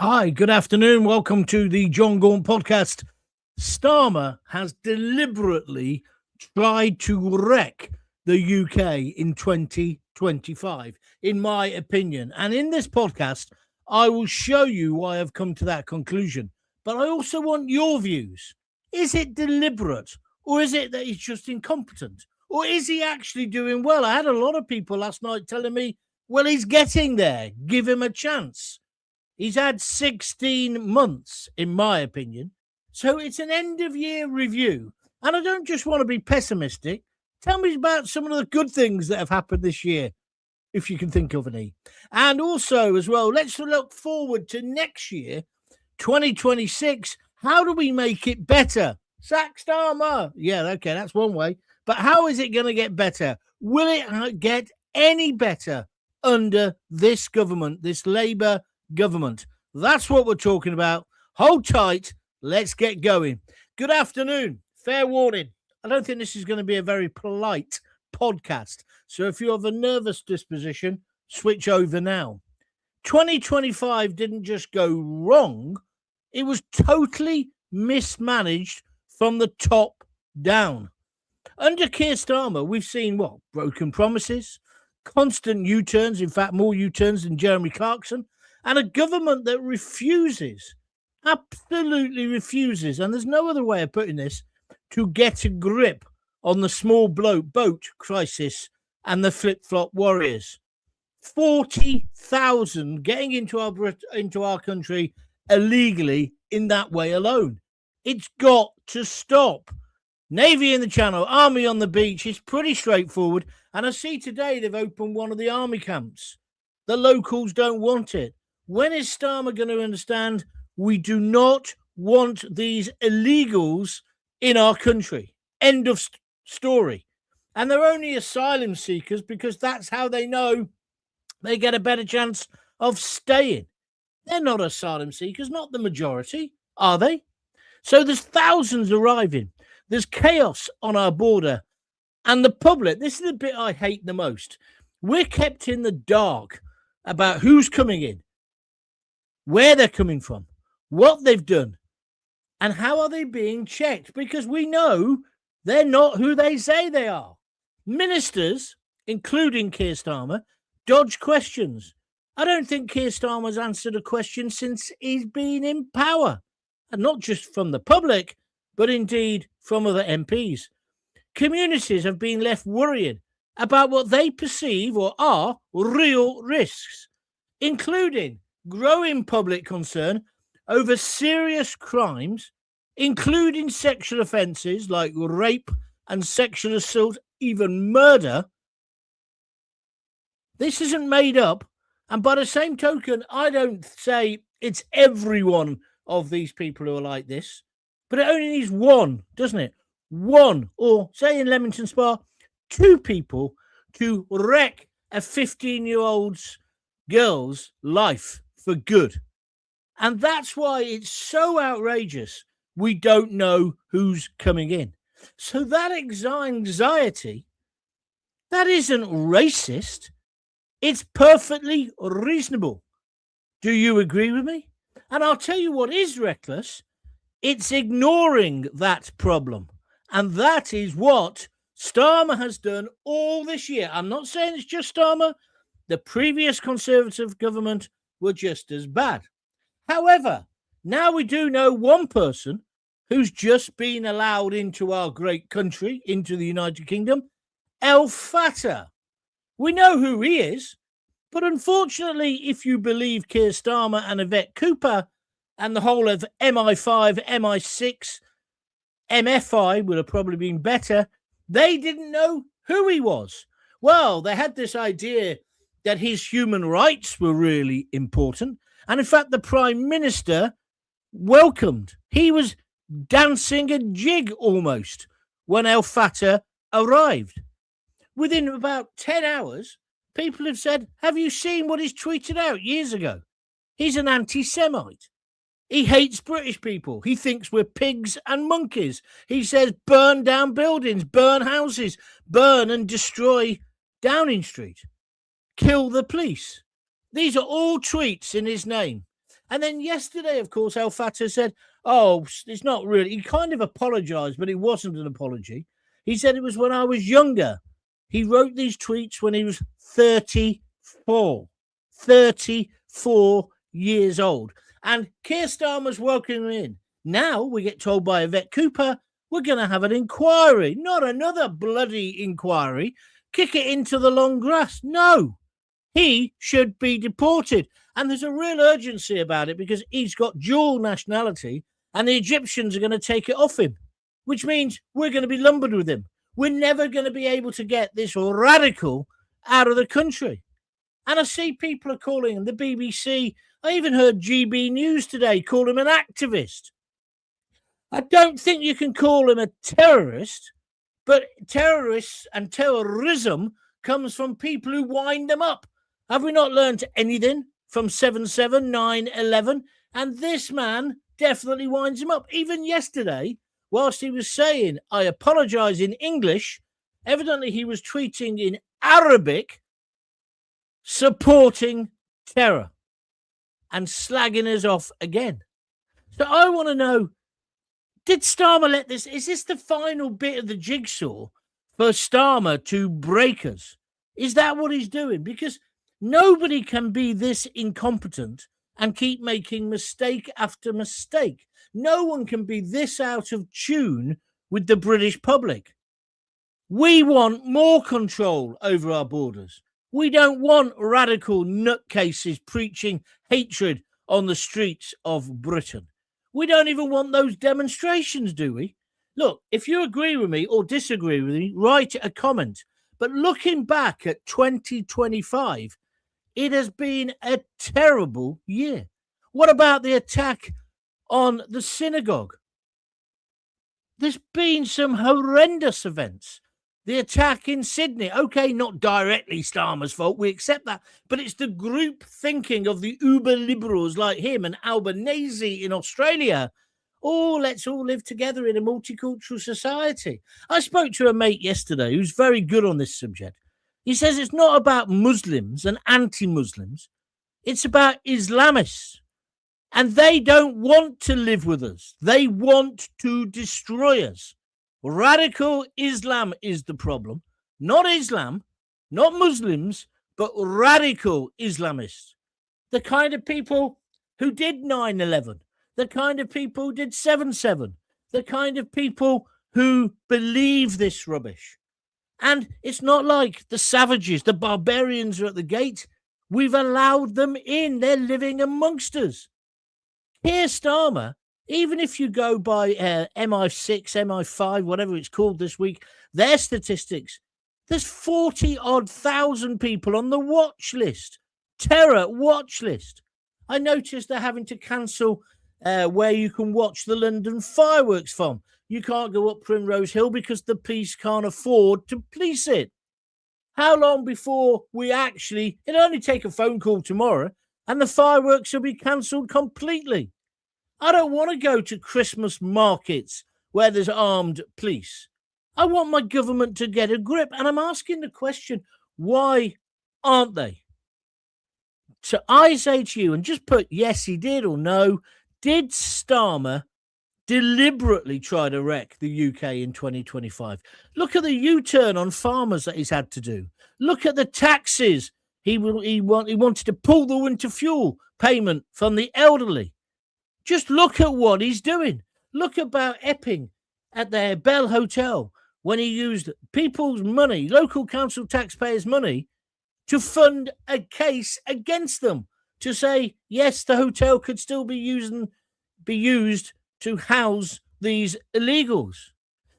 Hi, good afternoon. Welcome to the John Gaunt podcast. Starmer has deliberately tried to wreck the UK in 2025, in my opinion. And in this podcast, I will show you why I've come to that conclusion. But I also want your views. Is it deliberate, or is it that he's just incompetent? Or is he actually doing well? I had a lot of people last night telling me, well, he's getting there. Give him a chance. He's had 16 months, in my opinion. So it's an end of year review. And I don't just want to be pessimistic. Tell me about some of the good things that have happened this year, if you can think of any. And also, as well, let's look forward to next year, 2026. How do we make it better? Sack Starmer. Yeah, okay, that's one way. But how is it going to get better? Will it get any better under this government, this Labour government? That's what we're talking about. Hold tight. Let's get going. Good afternoon. Fair warning. I don't think this is going to be a very polite podcast. So if you have a nervous disposition, switch over now. 2025 didn't just go wrong. It was totally mismanaged from the top down. Under Keir Starmer, we've seen broken promises, constant U-turns, in fact, more U-turns than Jeremy Clarkson, and a government that absolutely refuses, and there's no other way of putting this, to get a grip on the small boat crisis and the flip-flop warriors. 40,000 getting into our country illegally in that way alone. It's got to stop. Navy in the Channel, Army on the beach. It's pretty straightforward. And I see today they've opened one of the army camps. The locals don't want it. When is Starmer going to understand we do not want these illegals in our country? End of story. And they're only asylum seekers because that's how they know they get a better chance of staying. They're not asylum seekers, not the majority, are they? So there's thousands arriving. There's chaos on our border. And the public, this is the bit I hate the most. We're kept in the dark about who's coming in, where they're coming from, what they've done, and how are they being checked, because we know they're not who they say they are. Ministers, including Keir Starmer, dodge questions. I don't think Keir Starmer's answered a question since he's been in power, and not just from the public, but indeed from other MPs. Communities have been left worrying about what they perceive or are real risks, including growing public concern over serious crimes, including sexual offences like rape and sexual assault, even murder. This isn't made up. And by the same token, I don't say it's every one of these people who are like this, but it only needs one, doesn't it? One, or say in Leamington Spa, two people to wreck a 15-year-old girl's life for good. And that's why it's so outrageous we don't know who's coming in. So that anxiety, that isn't racist. It's perfectly reasonable. Do you agree with me? And I'll tell you what is reckless. It's ignoring that problem. And that is what Starmer has done all this year. I'm not saying it's just Starmer. The previous Conservative government were just as bad. However, now we do know one person who's just been allowed into our great country, into the United Kingdom, Fata. We know who he is, but unfortunately, if you believe Keir Starmer and Yvette Cooper and the whole of MI5, MI6, MFI would have probably been better, they didn't know who he was. Well, they had this idea that his human rights were really important. And in fact, the Prime Minister welcomed. He was dancing a jig almost when Fata arrived. Within about 10 hours, people have said, have you seen what he's tweeted out years ago? He's an anti-Semite. He hates British people. He thinks we're pigs and monkeys. He says burn down buildings, burn houses, burn and destroy Downing Street, kill the police. These are all tweets in his name. And then yesterday, of course, Fata said, oh, it's not really. He kind of apologized, but it wasn't an apology. He said it was when I was younger. He wrote these tweets when he was 34. 34 years old. And Keir Starmer's welcoming him in. Now we get told by Yvette Cooper, we're going to have an inquiry. Not another bloody inquiry. Kick it into the long grass. No, he should be deported. And there's a real urgency about it because he's got dual nationality and the Egyptians are going to take it off him, which means we're going to be lumbered with him. We're never going to be able to get this radical out of the country. And I see people are calling him the BBC. I even heard GB News today call him an activist. I don't think you can call him a terrorist, but terrorists and terrorism comes from people who wind them up. Have we not learned anything from 7/7, 9/11? And this man definitely winds him up. Even yesterday, whilst he was saying, I apologise in English, evidently he was tweeting in Arabic, supporting terror and slagging us off again. So I want to know, did Starmer let this? Is this the final bit of the jigsaw for Starmer to break us? Is that what he's doing? Because nobody can be this incompetent and keep making mistake after mistake. No one can be this out of tune with the British public. We want more control over our borders. We don't want radical nutcases preaching hatred on the streets of Britain. We don't even want those demonstrations, do we? Look, if you agree with me or disagree with me, write a comment. But looking back at 2025, it has been a terrible year. What about the attack on the synagogue? There's been some horrendous events. The attack in Sydney, okay, not directly Starmer's fault, we accept that, but it's the group thinking of the uber liberals like him and Albanese in Australia. Oh, let's all live together in a multicultural society. I spoke to a mate yesterday who's very good on this subject. He says it's not about Muslims and anti-Muslims, it's about Islamists. And they don't want to live with us. They want to destroy us. Radical Islam is the problem. Not Islam, not Muslims, but radical Islamists. The kind of people who did 9/11, the kind of people who did 7/7, the kind of people who believe this rubbish. And it's not like the savages, the barbarians are at the gate. We've allowed them in. They're living amongst us. Keir Starmer, even if you go by MI6, MI5, whatever it's called this week, their statistics, there's 40-odd thousand people on the watch list, terror watch list. I noticed they're having to cancel where you can watch the London fireworks from. You can't go up Primrose Hill because the police can't afford to police it. How long before we actually, it'll only take a phone call tomorrow, and the fireworks will be cancelled completely. I don't want to go to Christmas markets where there's armed police. I want my government to get a grip. And I'm asking the question, why aren't they? So I say to you, and just put yes, he did, or no, did Starmer deliberately try to wreck the UK in 2025? Look at the U-turn on farmers that he's had to do. Look at the taxes. He wanted to pull the winter fuel payment from the elderly. Just look at what he's doing. Look about Epping at their Bell Hotel when he used people's money, local council taxpayers' money, to fund a case against them, to say, yes, the hotel could still be used to house these illegals.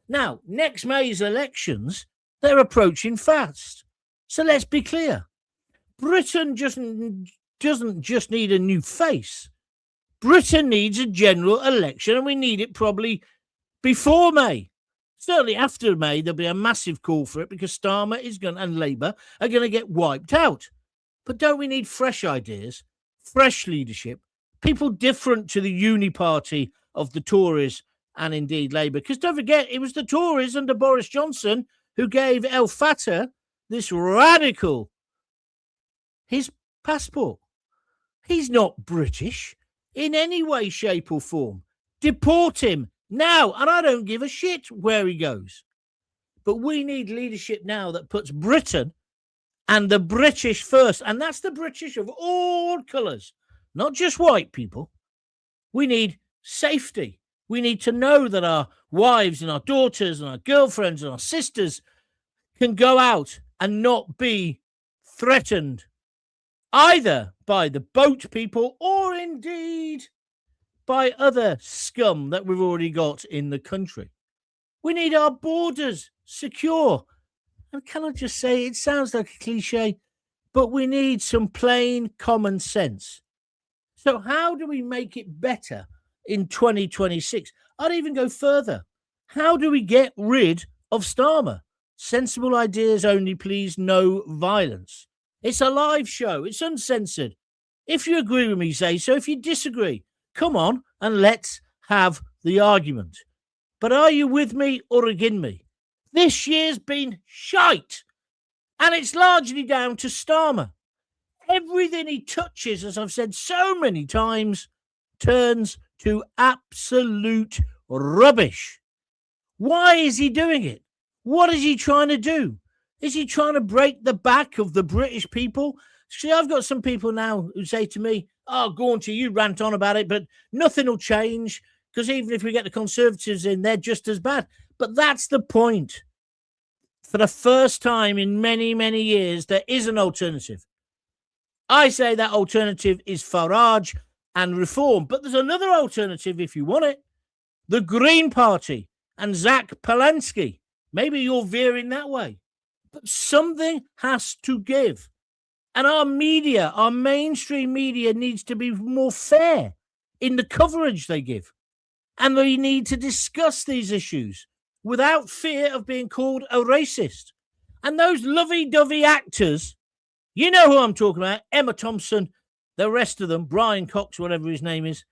Now, next May's elections, they're approaching fast. So let's be clear. Britain doesn't just need a new face. Britain needs a general election, and we need it probably before May. Certainly after May, there'll be a massive call for it because Starmer and Labour are going to get wiped out. But don't we need fresh ideas, fresh leadership, people different to the uni party of the Tories and indeed Labour? Because don't forget, it was the Tories under Boris Johnson who gave Fata, this radical, his passport. He's not British. in any way, shape, or form. Deport him now. And I don't give a shit where he goes. But we need leadership now that puts Britain and the British first. And that's the British of all colours, not just white people. We need safety. We need to know that our wives and our daughters and our girlfriends and our sisters can go out and not be threatened either by the boat people or indeed by other scum that we've already got in the country. We need our borders secure. And can I just say, it sounds like a cliche, but we need some plain common sense. So how do we make it better in 2026? I'd even go further. How do we get rid of Starmer? Sensible ideas only, please. No violence. It's a live show. It's uncensored. If you agree with me, say so. If you disagree, come on and let's have the argument. But are you with me or against me? This year's been shite. And it's largely down to Starmer. Everything he touches, as I've said so many times, turns to absolute rubbish. Why is he doing it? What is he trying to do? Is he trying to break the back of the British people? See, I've got some people now who say to me, oh, Gaunt, you rant on about it, but nothing will change because even if we get the Conservatives in, they're just as bad. But that's the point. For the first time in many, many years, there is an alternative. I say that alternative is Farage and Reform. But there's another alternative if you want it. The Green Party and Zach Polanski. Maybe you're veering that way. But something has to give. And our media, our mainstream media, needs to be more fair in the coverage they give. And we need to discuss these issues without fear of being called a racist. And those lovey-dovey actors, you know who I'm talking about, Emma Thompson, the rest of them, Brian Cox, whatever his name is.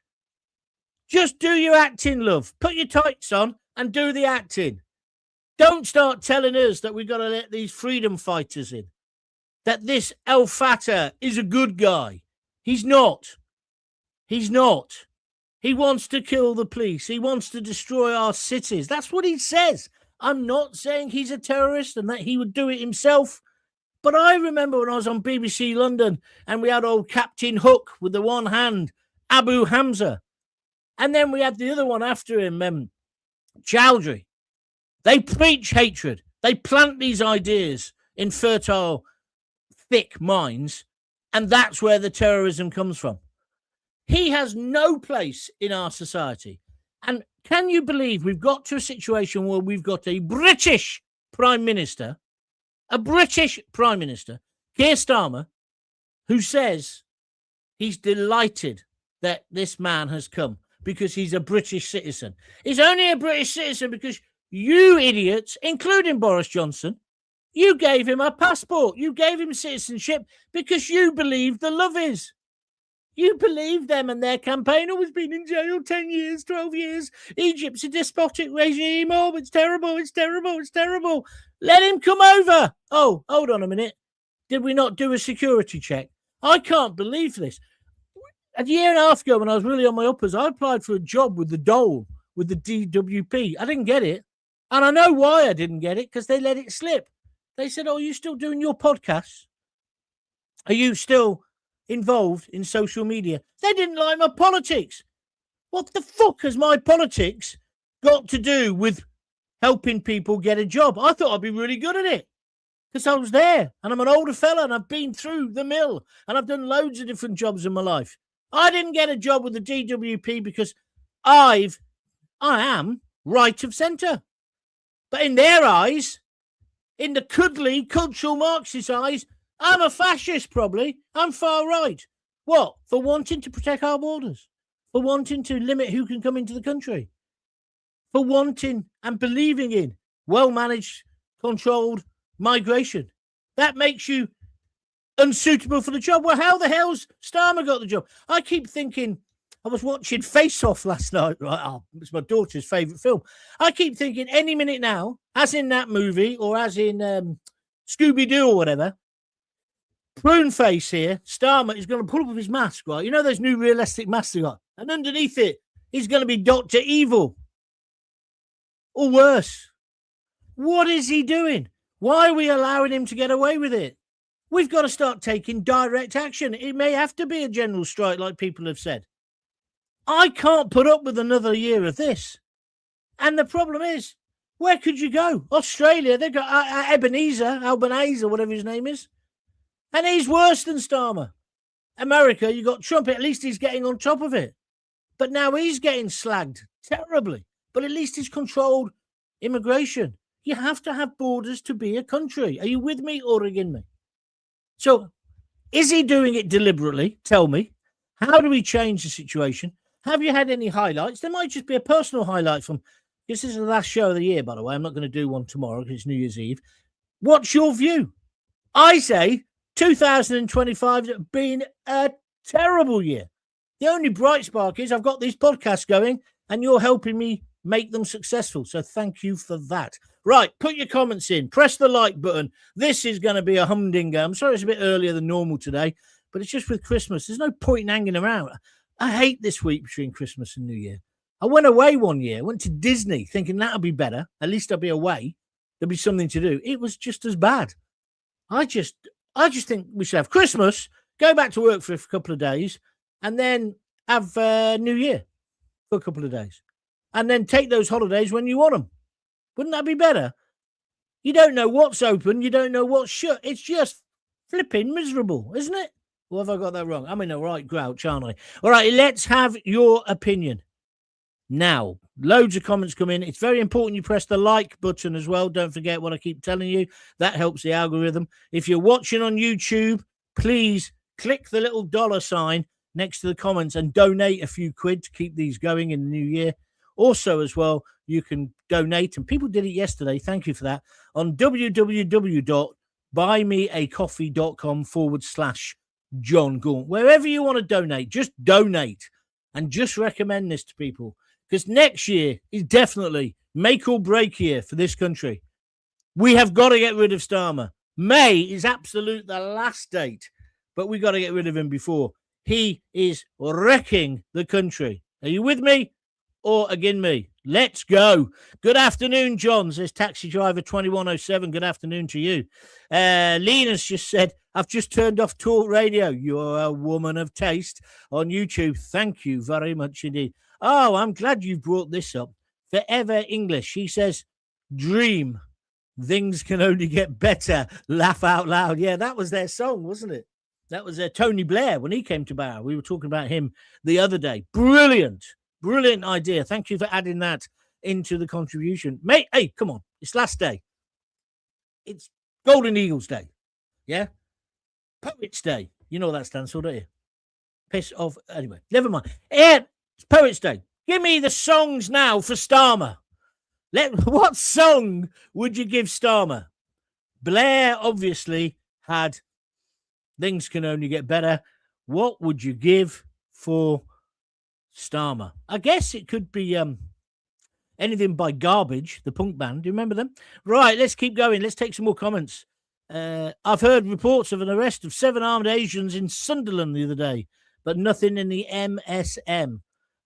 Just do your acting, love. Put your tights on and do the acting. Don't start telling us that we've got to let these freedom fighters in. That this Fata is a good guy. He's not. He's not. He wants to kill the police. He wants to destroy our cities. That's what he says. I'm not saying he's a terrorist and that he would do it himself. But I remember when I was on BBC London and we had old Captain Hook with the one hand, Abu Hamza. And then we had the other one after him, Chowdhury. They preach hatred. They plant these ideas in fertile, thick minds. And that's where the terrorism comes from. He has no place in our society. And can you believe we've got to a situation where we've got a British Prime Minister, Keir Starmer, who says he's delighted that this man has come because he's a British citizen. He's only a British citizen because you idiots, including Boris Johnson, you gave him a passport. You gave him citizenship because you believe the love is. You believe them and their campaign. Oh, has been in jail 10 years, 12 years. Egypt's a despotic regime. Oh, it's terrible, it's terrible, it's terrible. Let him come over. Oh, hold on a minute. Did we not do a security check? I can't believe this. A year and a half ago when I was really on my uppers, I applied for a job with the Dole, with the DWP. I didn't get it. And I know why I didn't get it, because they let it slip. They said, oh, are you still doing your podcasts? Are you still involved in social media? They didn't like my politics. What the fuck has my politics got to do with helping people get a job? I thought I'd be really good at it because I was there and I'm an older fella and I've been through the mill and I've done loads of different jobs in my life. I didn't get a job with the DWP because I am right of centre. But in their eyes, in the cuddly, cultural Marxist eyes, I'm a fascist, probably. I'm far right. What? For wanting to protect our borders? For wanting to limit who can come into the country? For wanting and believing in well-managed, controlled migration? That makes you unsuitable for the job. Well, how the hell's Starmer got the job? I keep thinking, I was watching Face Off last night. Right? Oh, it's my daughter's favourite film. I keep thinking any minute now, as in that movie or as in Scooby-Doo or whatever, Prune face here, Starmer is going to pull up with his mask, right? You know those new realistic masks he got? And underneath it, he's going to be Dr. Evil. Or worse. What is he doing? Why are we allowing him to get away with it? We've got to start taking direct action. It may have to be a general strike, like people have said. I can't put up with another year of this. And the problem is, where could you go? Australia, they've got Albanese, whatever his name is. And he's worse than Starmer. America, you got Trump. At least he's getting on top of it. But now he's getting slagged terribly. But at least he's controlled immigration. You have to have borders to be a country. Are you with me or against me? So, is he doing it deliberately? Tell me. How do we change the situation? Have you had any highlights? There might just be a personal highlight from... This is the last show of the year, by the way. I'm not going to do one tomorrow because it's New Year's Eve. What's your view? I say 2025 has been a terrible year. The only bright spark is I've got these podcasts going and you're helping me make them successful. So thank you for that. Right, put your comments in. Press the like button. This is going to be a humdinger. I'm sorry it's a bit earlier than normal today, but it's just with Christmas. There's no point in hanging around. I hate this week between Christmas and New Year. I went away one year, went to Disney thinking that'll be better. At least I'll be away. There'll be something to do. It was just as bad. I just think we should have Christmas, go back to work for a couple of days, and then have New Year for a couple of days. And then take those holidays when you want them. Wouldn't that be better? You don't know what's open. You don't know what's shut. It's just flipping miserable, isn't it? Or have I got that wrong? I'm in a right grouch, aren't I? All right, let's have your opinion. Now, loads of comments come in. It's very important you press the like button as well. Don't forget what I keep telling you. That helps the algorithm. If you're watching on YouTube, please click the little $ next to the comments and donate a few quid to keep these going in the new year. Also, as well, you can donate, and people did it yesterday. Thank you for that. On www.buymeacoffee.com/John Gaunt. Wherever you want to donate, just donate and just recommend this to people. Because next year is definitely make or break year for this country. We have got to get rid of Starmer. May is absolute the last date, but we got to get rid of him before. He is wrecking the country. Are you with me or against me? Let's go. Good afternoon, John, says Taxi Driver 2107. Good afternoon to you. Lena's just said, I've just turned off talk radio. You're a woman of taste on YouTube. Thank you very much indeed. Oh, I'm glad you brought this up. Forever English. She says, dream. Things can only get better. Laugh out loud. Yeah, that was their song, wasn't it? That was Tony Blair when he came to Barrow. We were talking about him the other day. Brilliant. Brilliant idea. Thank you for adding that into the contribution. Mate, hey, come on. It's last day. It's Golden Eagles Day. Yeah? Poets Day. You know what that stands for, don't you? Piss off. Anyway, never mind. Yeah, it's Poets Day. Give me the songs now for Starmer. What song would you give Starmer? Blair obviously had Things Can Only Get Better. What would you give for Starmer? I guess it could be anything by Garbage, the punk band. Do you remember them? Right, let's keep going. Let's take some more comments. I've heard reports of an arrest of 7 armed Asians in Sunderland the other day, but nothing in the MSM.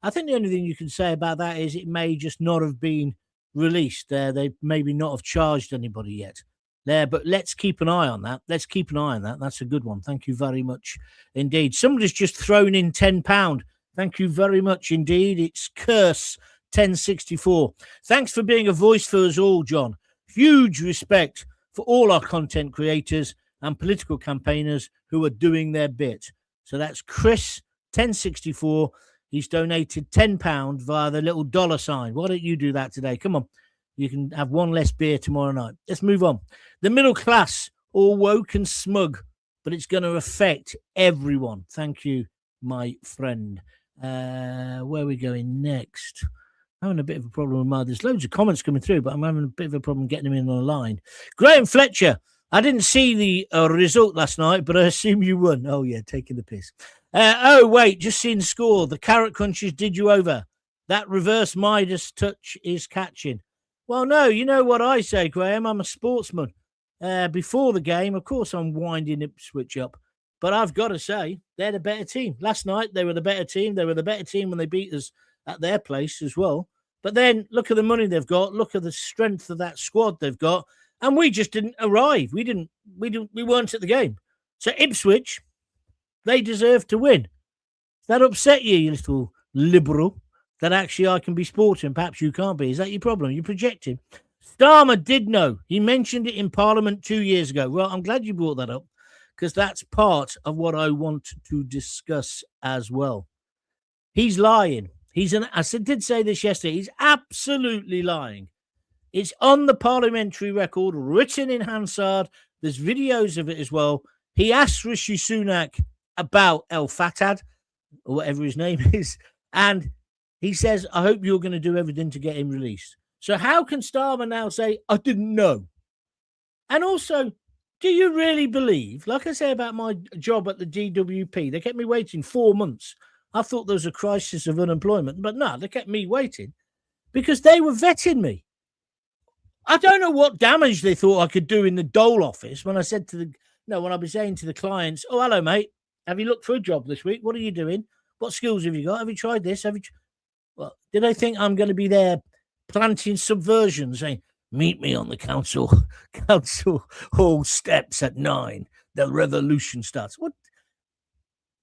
I think the only thing you can say about that is it may just not have been released. They maybe not have charged anybody yet. But let's keep an eye on that. That's a good one. Thank you very much indeed. Somebody's just thrown in £10. Thank you very much indeed. It's Curse 1064. Thanks for being a voice for us all, John. Huge respect for all our content creators and political campaigners who are doing their bit. So that's Chris 1064. He's donated £10 via the little $. Why don't you do that today? Come on. You can have one less beer tomorrow night. Let's move on. The middle class, all woke and smug, but it's going to affect everyone. Thank you, my friend. Where are we going next? I'm having a bit of a problem with mine. There's loads of comments coming through, but I'm having a bit of a problem getting them in on the line. Graham Fletcher. I didn't see the result last night, but I assume you won. Oh, yeah, taking the piss. Oh, wait, just seen the score. The Carrot Crunchers did you over. That reverse Midas touch is catching. Well, no, you know what I say, Graham. I'm a sportsman. Before the game, of course, I'm winding Ipswich up. But I've got to say, they're the better team. Last night, they were the better team. They were the better team when they beat us at their place as well. But then look at the money they've got. Look at the strength of that squad they've got. And we just didn't arrive. We weren't at the game. So Ipswich, they deserve to win. Does that upset you, you little liberal, that actually I can be sporting? Perhaps you can't be. Is that your problem? You're projecting. Starmer did know. He mentioned it in Parliament 2 years ago. Well, I'm glad you brought that up, because that's part of what I want to discuss as well. He's lying. I did say this yesterday. He's absolutely lying. It's on the parliamentary record, written in Hansard. There's videos of it as well. He asked Rishi Sunak about El Fattah, or whatever his name is, and he says, I hope you're going to do everything to get him released. So how can Starmer now say, I didn't know? And also, do you really believe, like I say about my job at the DWP, they kept me waiting 4 months. I thought there was a crisis of unemployment, but no, they kept me waiting because they were vetting me. I don't know what damage they thought I could do in the Dole office when I said when I was saying to the clients, oh, hello, mate, have you looked for a job this week? What are you doing? What skills have you got? Have you tried this? Well, did they think I'm going to be there planting subversion, saying, meet me on the council hall steps at 9. The revolution starts. What?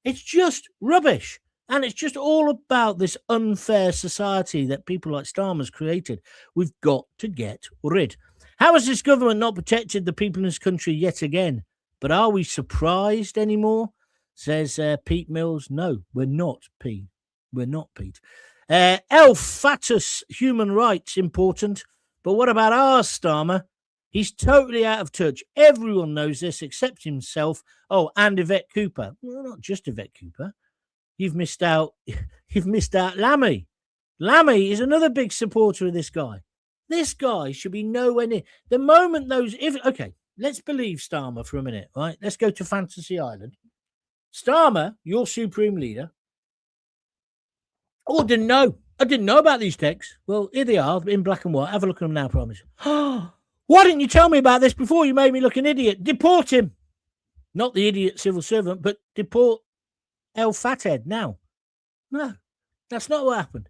It's just rubbish. And it's just all about this unfair society that people like Starmer's created. We've got to get rid. How has this government not protected the people in this country yet again? But are we surprised anymore? Says Pete Mills. No, we're not, Pete. We're not, Pete. Fattah's human rights important. But what about our Starmer? He's totally out of touch. Everyone knows this except himself. Oh, and Yvette Cooper. Well, not just Yvette Cooper. You've missed out. You've missed out Lammy. Lammy is another big supporter of this guy. This guy should be nowhere near. The moment okay, let's believe Starmer for a minute, right? Let's go to Fantasy Island. Starmer, your supreme leader. Oh, didn't know. I didn't know about these texts. Well, here they are in black and white. Have a look at them now, promise. Why didn't you tell me about this before? You made me look an idiot. Deport him. Not the idiot civil servant, but deport El Fathead now. No, that's not what happened.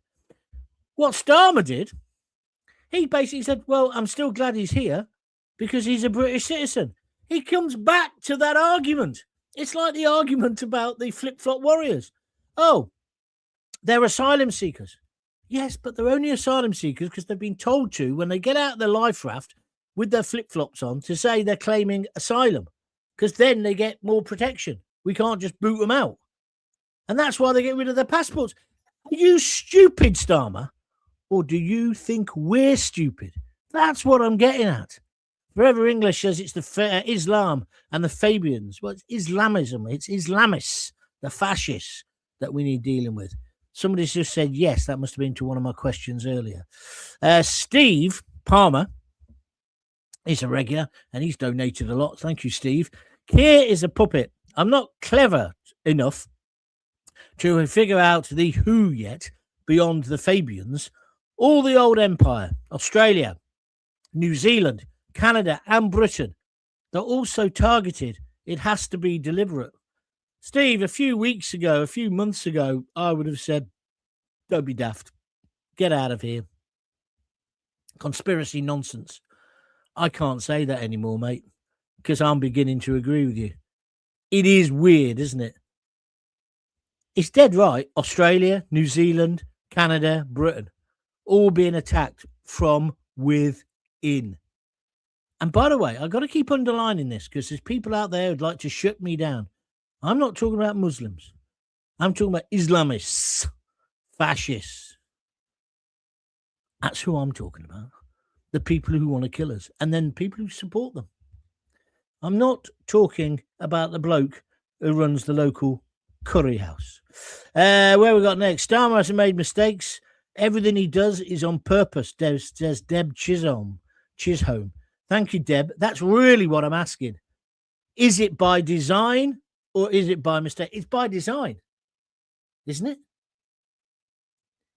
What Starmer did, he basically said, well, I'm still glad he's here because he's a British citizen. He comes back to that argument. It's like the argument about the flip-flop warriors. Oh, they're asylum seekers. Yes, but they're only asylum seekers because they've been told to, when they get out of their life raft with their flip-flops on, to say they're claiming asylum because then they get more protection. We can't just boot them out. And that's why they get rid of their passports. Are you stupid, Starmer? Or do you think we're stupid? That's what I'm getting at. Forever English says it's the Islam and the Fabians. Well, it's Islamism. It's Islamists, the fascists that we need dealing with. Somebody's just said yes. That must have been to one of my questions earlier. Steve Palmer is a regular, and he's donated a lot. Thank you, Steve. Keir is a puppet. I'm not clever enough to figure out the who yet beyond the Fabians. All the old empire, Australia, New Zealand, Canada, and Britain, they're also targeted. It has to be deliberate. Steve, a few months ago, I would have said, don't be daft. Get out of here. Conspiracy nonsense. I can't say that anymore, mate, because I'm beginning to agree with you. It is weird, isn't it? It's dead right. Australia, New Zealand, Canada, Britain, all being attacked from within. And by the way, I've got to keep underlining this because there's people out there who'd like to shut me down. I'm not talking about Muslims. I'm talking about Islamists, fascists. That's who I'm talking about. The people who want to kill us and then people who support them. I'm not talking about the bloke who runs the local curry house. Where we got next? Starmer hasn't made mistakes. Everything he does is on purpose, says Deb Chisholm. Thank you, Deb. That's really what I'm asking. Is it by design or is it by mistake? It's by design, isn't it?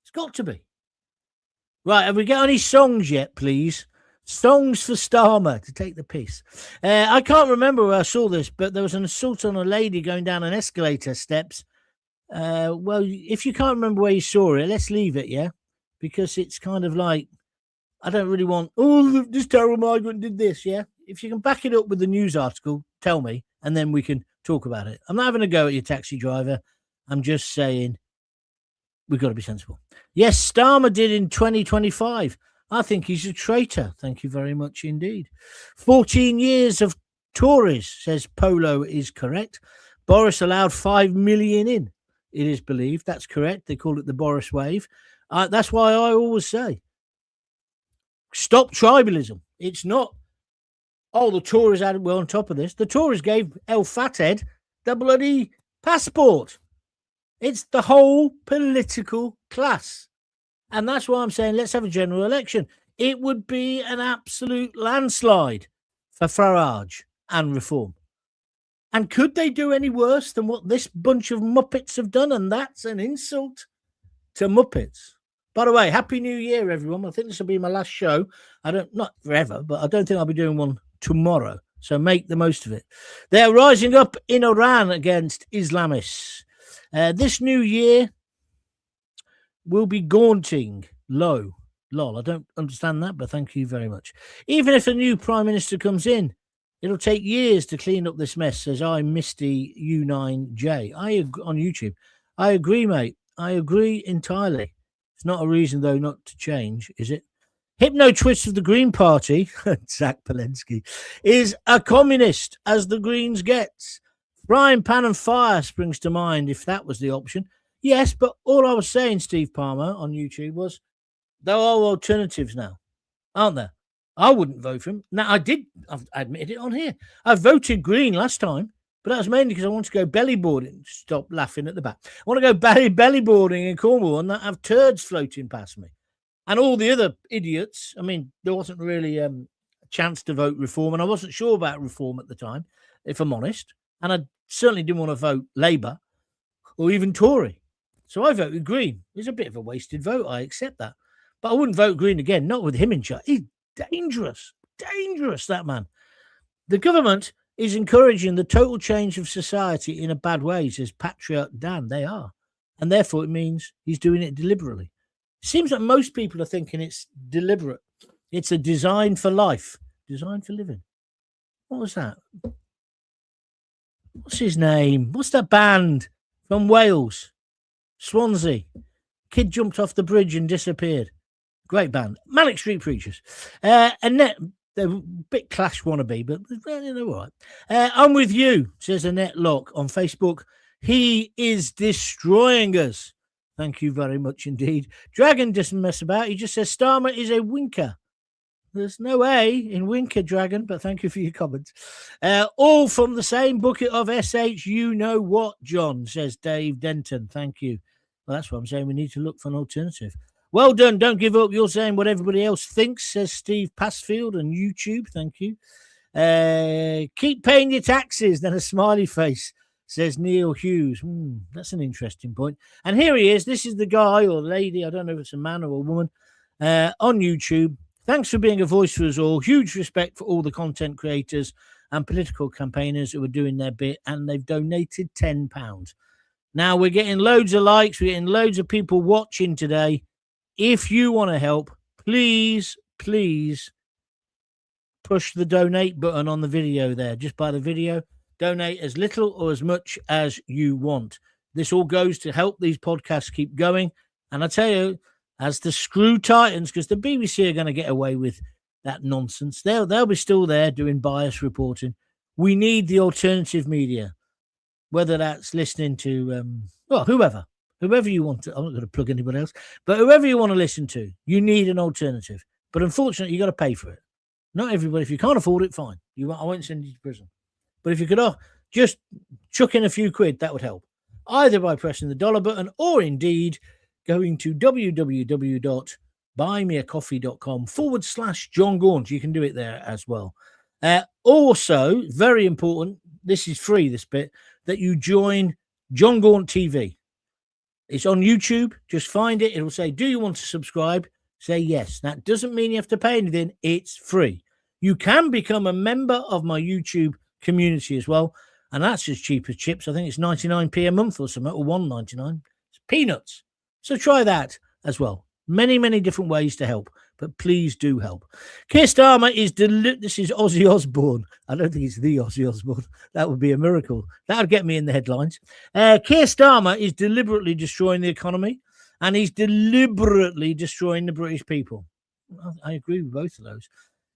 It's got to be. Right, have we got any songs yet, please? Songs for Starmer to take the piss. I can't remember where I saw this, but there was an assault on a lady going down an escalator steps. Well, if you can't remember where you saw it, let's leave it, yeah? Because it's kind of like, I don't really want, this terrible migrant did this, yeah? If you can back it up with the news article, tell me, and then we can talk about it. I'm not having a go at your taxi driver. I'm just saying we've got to be sensible. Yes, Starmer did in 2025. I think he's a traitor. Thank you very much indeed. 14 years of Tories, says Polo, is correct. Boris allowed 5 million in, it is believed. That's correct. They call it the Boris wave. That's why I always say, stop tribalism. It's not, the Tories were on top of this. The Tories gave El Fathead the bloody passport. It's the whole political class. And that's why I'm saying let's have a general election. It would be an absolute landslide for Farage and Reform. And could they do any worse than what this bunch of Muppets have done? And that's an insult to Muppets. By the way, Happy New Year, everyone. I think this will be my last show. Not forever, but I don't think I'll be doing one tomorrow. So make the most of it. They're rising up in Iran against Islamists. This new year will be gaunting. Lol, I don't understand that, but thank you very much. Even if a new Prime Minister comes in, it'll take years to clean up this mess, says I, Misty U9J. On YouTube. I agree, mate. I agree entirely. It's not a reason, though, not to change, is it? Hypno Twist of the Green Party, Zach Polensky, is a communist, as the Greens gets. Frying pan and fire springs to mind, if that was the option. Yes, but all I was saying, Steve Palmer, on YouTube was there are alternatives now, aren't there? I wouldn't vote for him. Now, I've admitted it on here. I voted Green last time, but that was mainly because I want to go belly boarding. Stop laughing at the back. I want to go belly boarding in Cornwall and not have turds floating past me. And all the other idiots, I mean, there wasn't really a chance to vote Reform, and I wasn't sure about Reform at the time, if I'm honest. And I certainly didn't want to vote Labour or even Tory. So I voted Green. It's a bit of a wasted vote. I accept that. But I wouldn't vote Green again, not with him in charge. He's dangerous, that man. The government is encouraging the total change of society in a bad way, says Patriot Dan. They are. And therefore it means he's doing it deliberately. It seems like most people are thinking it's deliberate. It's a design for life, design for living. What was that? What's his name? What's that band from Wales? Swansea. Kid jumped off the bridge and disappeared. Great band. Manic Street Preachers. Annette, they're a bit Clash wannabe, but they're all right. I'm with you, says Annette Locke on Facebook. He is destroying us. Thank you very much indeed. Dragon doesn't mess about. He just says Starmer is a winker. There's no A in winker, Dragon, but thank you for your comments. All from the same bucket of SH, you know what, John, says Dave Denton. Thank you. Well, that's what I'm saying. We need to look for an alternative. Well done. Don't give up. You're saying what everybody else thinks, says Steve Passfield on YouTube. Thank you. Keep paying your taxes. Then a smiley face, says Neil Hughes. That's an interesting point. And here he is. This is the guy or lady. I don't know if it's a man or a woman on YouTube. Thanks for being a voice for us all. Huge respect for all the content creators and political campaigners who are doing their bit, and they've donated £10. Now, we're getting loads of likes. We're getting loads of people watching today. If you want to help, please push the donate button on the video there. Just by the video, donate as little or as much as you want. This all goes to help these podcasts keep going. And I tell you, as the screw tightens, because the BBC are going to get away with that nonsense. They'll be still there doing bias reporting. We need the alternative media, whether that's listening to, whoever you want to. I'm not going to plug anybody else, but whoever you want to listen to, you need an alternative. But unfortunately, you got to pay for it. Not everybody. If you can't afford it, fine. I won't send you to prison. But if you could just chuck in a few quid, that would help. Either by pressing the dollar button or indeed going to www.buymeacoffee.com/John Gaunt. You can do it there as well. Also, very important, this is free, this bit, that you join John Gaunt TV. It's on YouTube. Just find it. It'll say, do you want to subscribe? say yes. That doesn't mean you have to pay anything. It's free. You can become a member of my YouTube community as well. And that's as cheap as chips. I think it's 99p a month or something, or $1.99. It's peanuts. So try that as well. Many, many different ways to help, but please do help. Keir Starmer is this is Ozzy Osbourne. I don't think it's the Ozzy Osbourne. That would be a miracle. That would get me in the headlines. Keir Starmer is deliberately destroying the economy, and he's deliberately destroying the British people. I agree with both of those.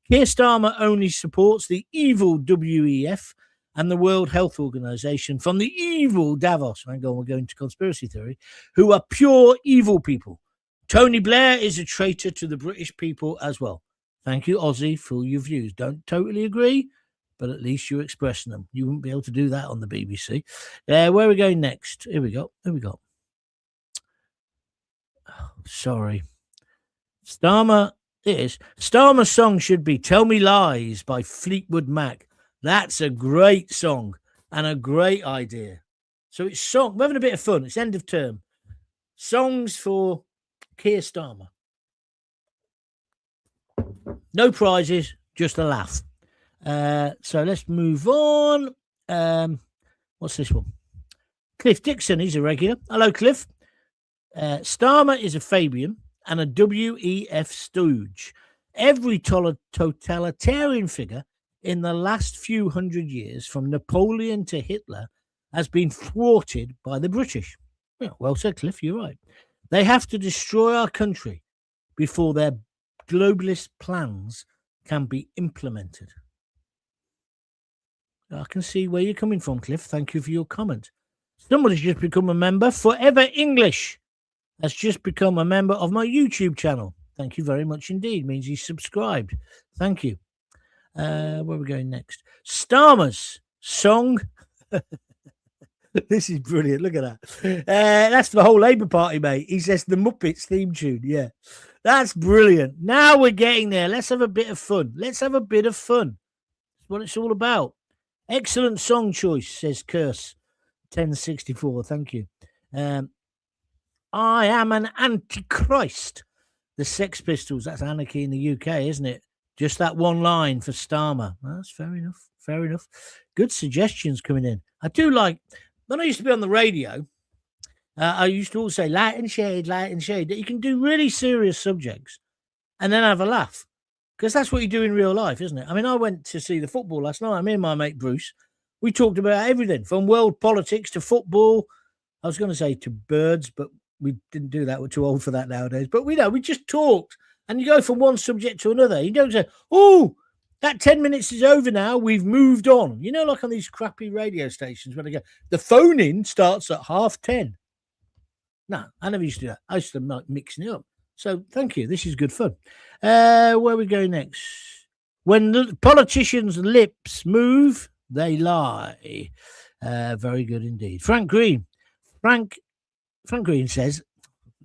Keir Starmer only supports the evil WEF and the World Health Organization from the evil Davos. Hang on, we're going to conspiracy theory, who are pure evil people. Tony Blair is a traitor to the British people as well. Thank you, Ozzy, for your views. Don't totally agree, but at least you're expressing them. You wouldn't be able to do that on the BBC. Where are we going next? Here we go. Oh, sorry. Starmer's song should be Tell Me Lies by Fleetwood Mac. That's a great song and a great idea. So it's song. We're having a bit of fun. It's end of term. Songs for Keir Starmer. No prizes, just a laugh. So let's move on. What's this one? Cliff Dixon, he's a regular. Hello, Cliff. Starmer is a Fabian and a WEF stooge. Every totalitarian figure in the last few hundred years, from Napoleon to Hitler, has been thwarted by the British. Well said, Cliff, you're right. They have to destroy our country before their globalist plans can be implemented. I can see where you're coming from, Cliff. Thank you for your comment. Somebody's just become a member. Forever English has just become a member of my YouTube channel. Thank you very much indeed. Means he's subscribed. Thank you. Where are we going next? Starmer's song. This is brilliant. Look at that. That's the whole Labour Party, mate. He says the Muppets theme tune. Yeah, that's brilliant. Now we're getting there. Let's have a bit of fun. That's what it's all about. Excellent song choice, says Curse 1064. Thank you. I am an antichrist. The Sex Pistols. That's anarchy in the UK, isn't it? Just that one line for Starmer. Well, that's fair enough. Fair enough. Good suggestions coming in. I do like, when I used to be on the radio, I used to always say light and shade, that you can do really serious subjects and then have a laugh. Because that's what you do in real life, isn't it? I mean, I went to see the football last night. Me and my mate Bruce, we talked about everything from world politics to football. I was going to say to birds, but we didn't do that. We're too old for that nowadays. But we just talked. And you go from one subject to another. You don't say, oh, that 10 minutes is over now. We've moved on. You know, like on these crappy radio stations where they go, the phone-in starts at 10:30. No, I never used to do that. I used to like mixing it up. So thank you. This is good fun. Where we go next? When politicians' lips move, they lie. Very good indeed. Frank Green says,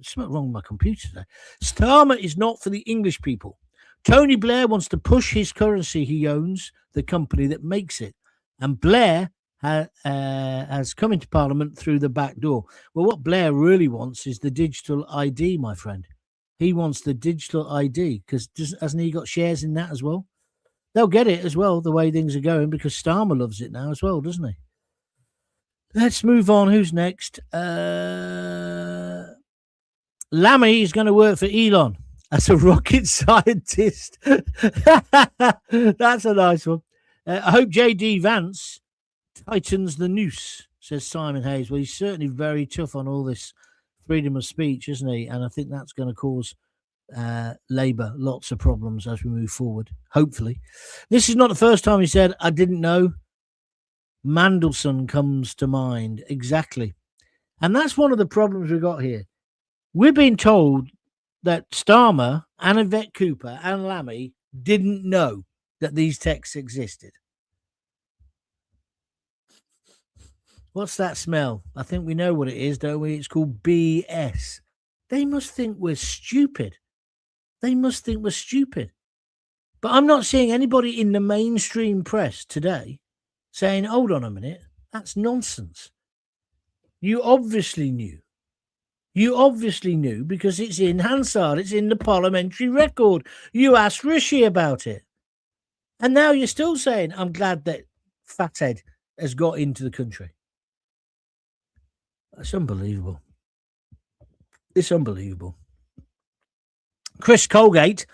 something wrong with my computer today. Starmer is not for the English people. Tony Blair wants to push his currency. He owns the company that makes it. And Blair has come into Parliament through the back door. Well, what Blair really wants is the digital ID, my friend. He wants the digital ID because hasn't he got shares in that as well? They'll get it as well, the way things are going, because Starmer loves it now as well, doesn't he? Let's move on. Who's next? Lammy is going to work for Elon as a rocket scientist. That's a nice one. I hope J.D. Vance tightens the noose, says Simon Hayes. Well, he's certainly very tough on all this freedom of speech, isn't he? And I think that's going to cause Labour lots of problems as we move forward, hopefully. This is not the first time he said, I didn't know. Mandelson comes to mind. Exactly. And that's one of the problems we've got here. We're being told that Starmer and Yvette Cooper and Lammy didn't know that these texts existed. What's that smell? I think we know what it is, don't we? It's called BS. They must think we're stupid. But I'm not seeing anybody in the mainstream press today saying, hold on a minute, that's nonsense. You obviously knew. You obviously knew because it's in Hansard. It's in the parliamentary record. You asked Rishi about it. And now you're still saying, I'm glad that Fathead has got into the country. That's unbelievable. It's unbelievable. Chris Colgate,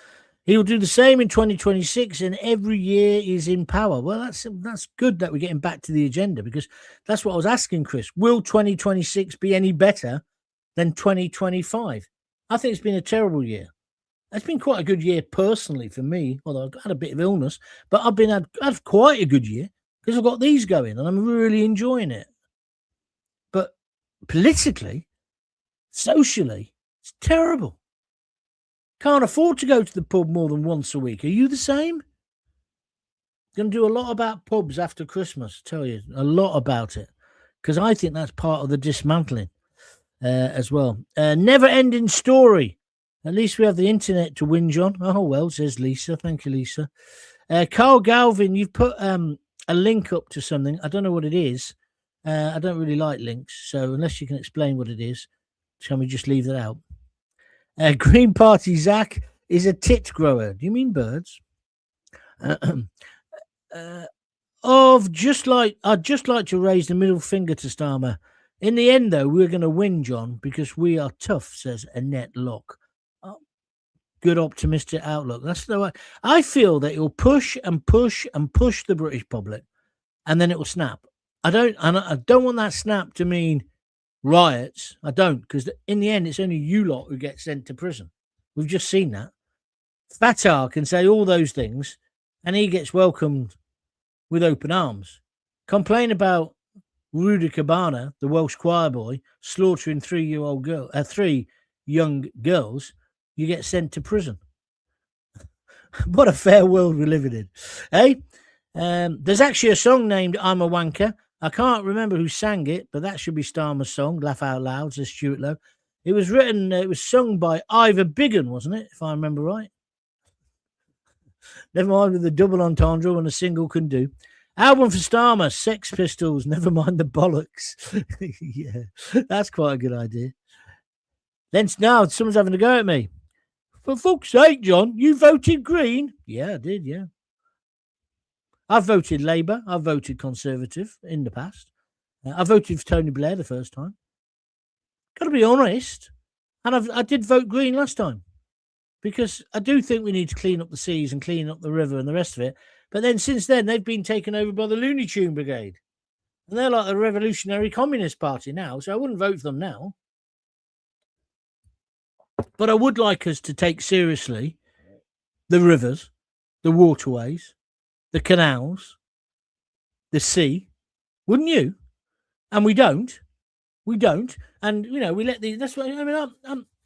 he will do the same in 2026 and every year is in power. Well, that's good that we're getting back to the agenda because that's what I was asking Chris. Will 2026 be any better than 2025? I think it's been a terrible year. It's been quite a good year personally for me, although I've had a bit of illness, but I've had quite a good year because I've got these going and I'm really enjoying it. But politically, socially, it's terrible. Can't afford to go to the pub more than once a week. Are you the same? Going to do a lot about pubs after Christmas, I tell you, a lot about it, because I think that's part of the dismantling as well. Never-ending story. At least we have the internet to whinge on. Oh, well, says Lisa. Thank you, Lisa. Carl Galvin, you've put a link up to something. I don't know what it is. I don't really like links, so unless you can explain what it is, shall we just leave that out? Green Party Zach is a tit grower. Do you mean birds? I'd just like to raise the middle finger to Starmer. In the end, though, we're going to win, John, because we are tough, says Annette Locke. Good optimistic outlook. That's the way. I feel that it'll push and push and push the British public, and then it will snap. I don't want that snap to mean riots. I don't, because in the end, it's only you lot who get sent to prison. We've just seen that. Fata can say all those things, and he gets welcomed with open arms. Complain about Rudy Cabana, the Welsh choir boy, slaughtering 3 young girls. You get sent to prison. What a fair world we're living in, eh? There's actually a song named "I'm a Wanker." I can't remember who sang it, but that should be Starmer's song. Laugh out loud, says Stuart Lowe. It was sung by Ivor Biggin, wasn't it? If I remember right. Never mind with the double entendre when a single can do. Album for Starmer, Sex Pistols, never mind the bollocks. Yeah, that's quite a good idea. Then now someone's having a go at me. For fuck's sake, John, you voted Green? Yeah, I did, yeah. I've voted Labour. I've voted Conservative in the past. I voted for Tony Blair the first time. Got to be honest. And I did vote Green last time. Because I do think we need to clean up the seas and clean up the river and the rest of it. But then since then, they've been taken over by the Looney Tune Brigade. And they're like the Revolutionary Communist Party now. So I wouldn't vote for them now. But I would like us to take seriously the rivers, the waterways, the canals, the sea, wouldn't you? And we don't. And we let these. That's what I mean.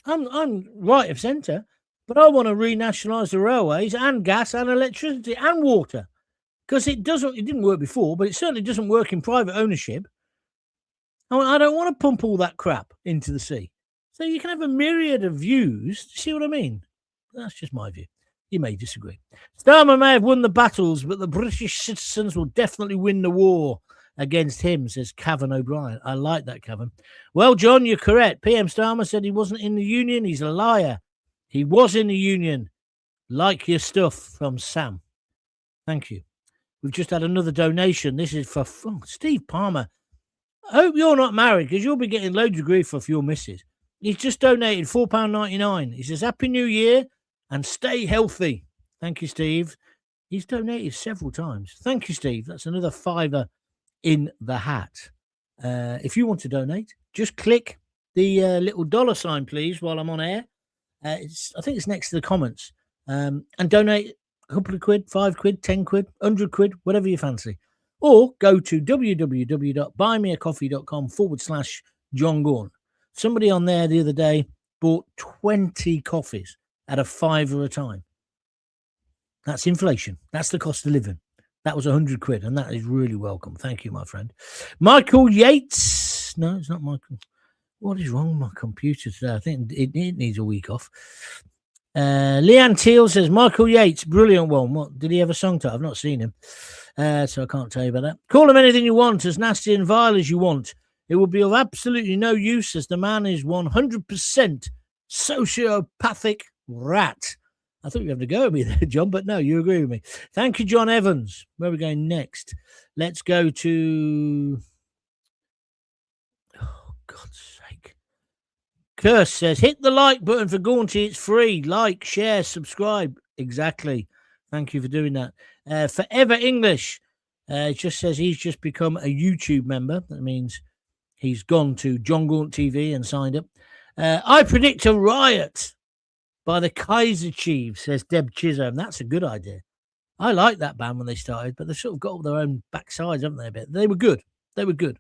I'm right of centre, but I want to renationalise the railways and gas and electricity and water because it didn't work before, but it certainly doesn't work in private ownership. I don't want to pump all that crap into the sea. So you can have a myriad of views. See what I mean? That's just my view. You may disagree. Starmer may have won the battles, but the British citizens will definitely win the war against him, says Cavan O'Brien. I like that, Cavan. Well, John, you're correct. PM Starmer said he wasn't in the union. He's a liar. He was in the union. Like your stuff from Sam. Thank you. We've just had another donation. This is for Steve Palmer. I hope you're not married because you'll be getting loads of grief off your missus. He's just donated £4.99. He says, Happy New Year and stay healthy. Thank you, Steve. He's donated several times. Thank you, Steve. That's another £5 in the hat. If you want to donate, just click the little $ please, while I'm on air. I think it's next to the comments. And donate a couple of quid, 5 quid, 10 quid, 100 quid, whatever you fancy. Or go to www.buymeacoffee.com/John Gaunt. Somebody on there the other day bought 20 coffees at £5 a time. That's inflation. That's the cost of living. That was 100 quid, and that is really welcome. Thank you, my friend. Michael Yates. No, it's not Michael. What is wrong with my computer today? I think it needs a week off. Leanne Teal says, Michael Yates, brilliant one. What did he have a song to? I've not seen him, so I can't tell you about that. Call him anything you want, as nasty and vile as you want. It will be of absolutely no use as the man is 100% sociopathic rat. I thought you were having to go with me there, John, but no, you agree with me. Thank you, John Evans. Where are we going next? Let's go to... Oh, God's sake. Curse says, hit the like button for Gaunty. It's free. Like, share, subscribe. Exactly. Thank you for doing that. Forever English. It just says he's just become a YouTube member. That means he's gone to John Gaunt TV and signed up. I predict a riot by the Kaiser Chiefs, says Deb Chisholm. That's a good idea. I like that band when they started, but they've sort of got all their own backsides, haven't they, a bit? They were good. They were good.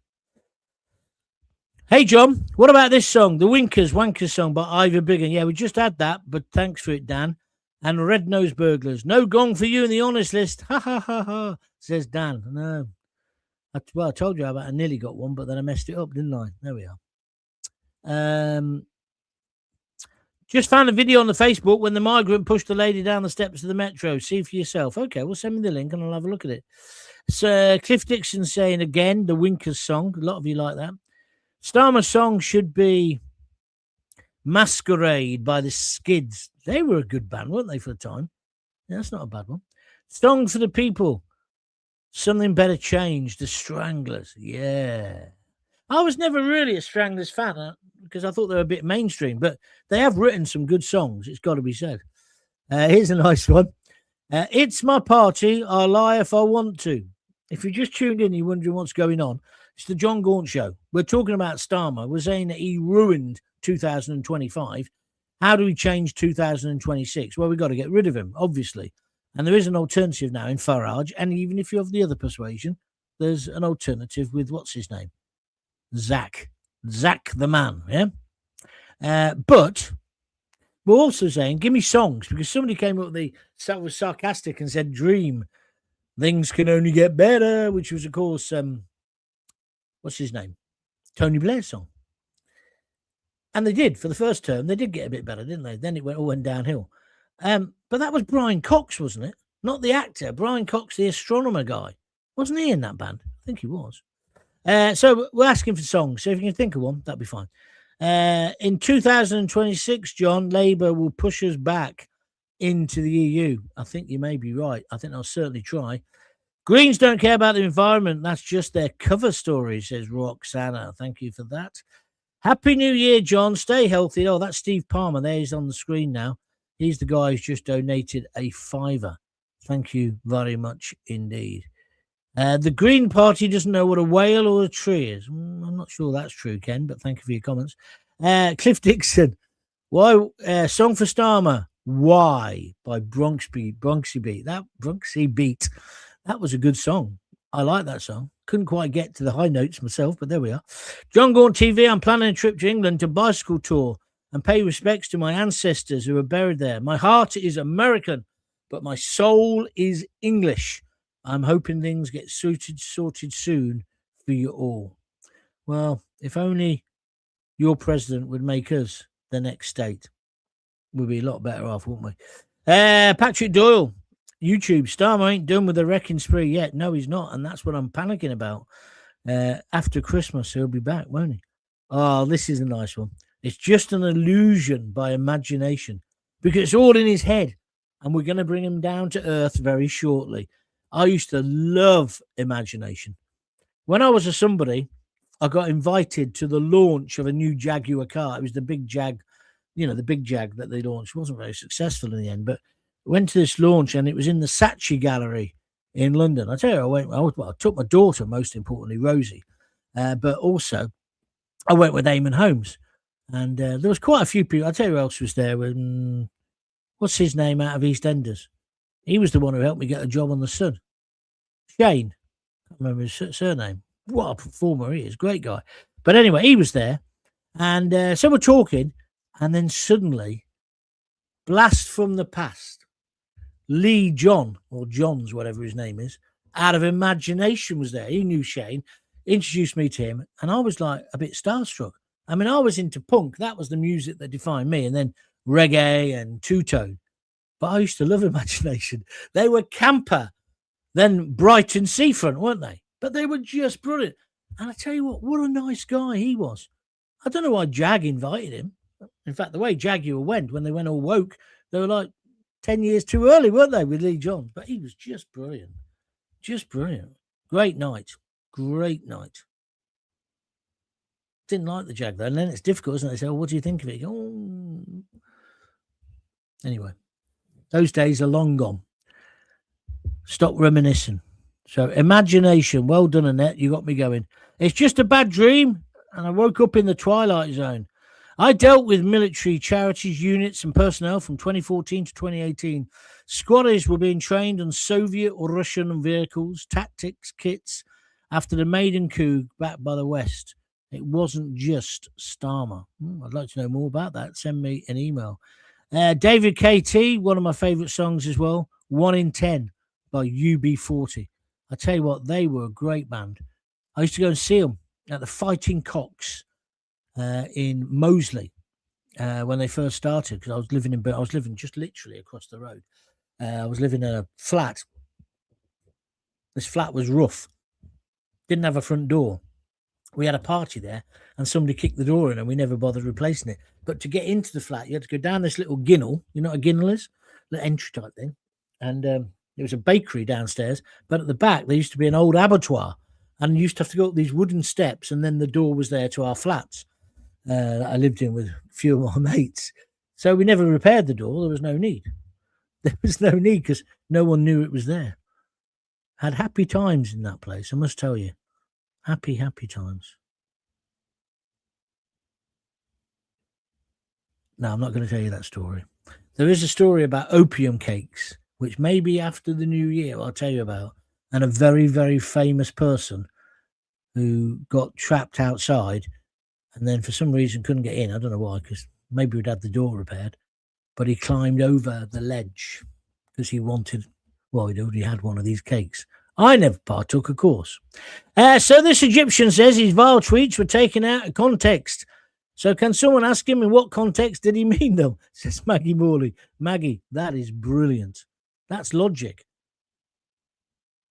Hey, John, what about this song? The Wankers song by Ivor Biggin. Yeah, we just had that, but thanks for it, Dan. And Red Nose Burglars. No gong for you in the honest list. Ha, ha, ha, ha, says Dan. No. I told you about I nearly got one, but then I messed it up, didn't I? There we are. Just found a video on the Facebook when the migrant pushed the lady down the steps of the metro. See for yourself. Okay, well, send me the link and I'll have a look at it. So Cliff Dixon saying again, the Winkers song. A lot of you like that. Starmer's song should be Masquerade by the Skids. They were a good band, weren't they, for the time? Yeah, that's not a bad one. Song for the People. Something Better Change. The Stranglers. Yeah. I was never really a Stranglers fan because I thought they were a bit mainstream, but they have written some good songs, it's got to be said. Here's a nice one. It's my party. I'll lie if I want to. If you just tuned in, you're wondering what's going on. It's the John Gaunt Show. We're talking about Starmer. We're saying that he ruined 2025. How do we change 2026? Well, we've got to get rid of him, obviously. And there is an alternative now in Farage. And even if you have the other persuasion, there's an alternative with what's his name? Zach the man, yeah? But we're also saying, give me songs, because somebody came up with was sarcastic and said, dream, things can only get better, which was, of course, what's his name? Tony Blair's song. And they did, for the first term, they did get a bit better, didn't they? Then it all went downhill. But that was Brian Cox, wasn't it? Not the actor, Brian Cox, the astronomer guy. Wasn't he in that band? I think he was. So we're asking for songs. So if you can think of one, that'd be fine. In 2026, John, Labour will push us back into the EU. I think you may be right. I think they'll certainly try. Greens don't care about the environment. That's just their cover story, says Roxana. Thank you for that. Happy New Year, John. Stay healthy. Oh, that's Steve Palmer. There he's on the screen now. He's the guy who's just donated a $5. Thank you very much indeed. The Green Party doesn't know what a whale or a tree is. I'm not sure that's true, Ken, but thank you for your comments. Cliff Dixon. Why? Song for Starmer. Why? By Bronxy Beat. Bronxy Beat. That was a good song. I like that song. Couldn't quite get to the high notes myself, but there we are. John Gaunt TV. I'm planning a trip to England to bicycle tour and pay respects to my ancestors who are buried there. My heart is American, but my soul is English. I'm hoping things get sorted soon for you all. Well, if only your president would make us the next state, we'd be a lot better off, wouldn't we? Patrick Doyle, YouTube. Starmer ain't done with the wrecking spree yet. No, he's not, and that's what I'm panicking about. After Christmas, he'll be back, won't he? Oh, this is a nice one. It's just an illusion by imagination, because it's all in his head, and we're going to bring him down to earth very shortly. I used to love imagination. When I was a somebody, I got invited to the launch of a new Jaguar car. It was the big Jag, the big Jag that they launched. It wasn't very successful in the end, but went to this launch, and it was in the Satire Gallery in London. I tell you, I took my daughter, most importantly, Rosie, but also I went with Eamon Holmes, and there was quite a few people. I'll tell you who else was there. What's his name out of EastEnders? He was the one who helped me get a job on the Sun. Shane. I can't remember his surname. What a performer he is. Great guy. But anyway, he was there. And so we're talking. And then suddenly, blast from the past, Lee John, or Johns, whatever his name is, out of imagination was there. He knew Shane, introduced me to him. And I was like a bit starstruck. I mean, I was into punk. That was the music that defined me. And then reggae and two-tone. But I used to love imagination. They were camper than Brighton seafront, weren't they? But they were just brilliant. And I tell you what a nice guy he was. I don't know why Jag invited him. In fact, the way Jaguar went, when they went all woke, they were like 10 years too early, weren't they, with Lee John? But he was just brilliant. Just brilliant. Great night. Great night. Didn't like the Jag, though. And then it's difficult, isn't it? They say, what do you think of it? Oh. Anyway, those days are long gone. Stop reminiscing. So, imagination. Well done, Annette. You got me going. It's just a bad dream, and I woke up in the twilight zone. I dealt with military charities, units, and personnel from 2014 to 2018. Squatters were being trained on Soviet or Russian vehicles, tactics, kits, after the maiden coup backed by the West. It wasn't just Starmer. I'd like to know more about that. Send me an email. David KT, one of my favourite songs as well, 1 in 10 by UB40. I tell you what, they were a great band. I used to go and see them at the Fighting Cocks in Moseley when they first started, because I was living just literally across the road. I was living in a flat. This flat was rough. Didn't have a front door. We had a party there, and somebody kicked the door in, and we never bothered replacing it. But to get into the flat, you had to go down this little ginnel. You know what a ginnel is? The entry type thing. And there was a bakery downstairs, but at the back there used to be an old abattoir, and you used to have to go up these wooden steps, and then the door was there to our flats that I lived in with a few of my mates. So we never repaired the door. There was no need. There was no need because no one knew it was there. Had happy times in that place, I must tell you. Happy, happy times. No, I'm not going to tell you that story. There is a story about opium cakes, which maybe after the new year I'll tell you about, and a very, very famous person who got trapped outside and then for some reason couldn't get in. I don't know why, because maybe we'd had the door repaired, but he climbed over the ledge because he wanted, well, he'd already had one of these cakes. I never partook, of course. So this Egyptian says his vile tweets were taken out of context. So can someone ask him in what context did he mean them? Says Maggie Morley. Maggie, that is brilliant. That's logic.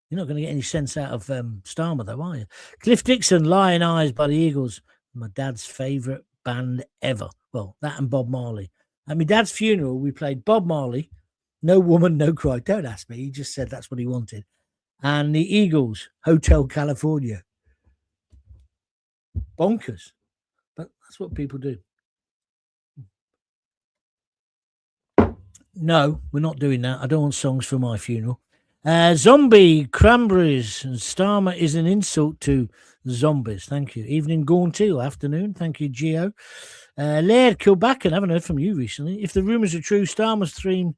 You're not going to get any sense out of Starmer, though, are you? Cliff Dixon, Lion Eyes by the Eagles. My dad's favourite band ever. Well, that and Bob Marley. At my dad's funeral, we played Bob Marley, No Woman, No Cry. Don't ask me. He just said that's what he wanted. And the Eagles, Hotel California. Bonkers. But that's what people do. No, we're not doing that. I don't want songs for my funeral. Zombie, Cranberries, and Starmer is an insult to zombies. Thank you. Evening, Gaunt or afternoon. Thank you, Gio. Laird Kilbacken, I haven't heard from you recently. If the rumours are true, Starmer's theme...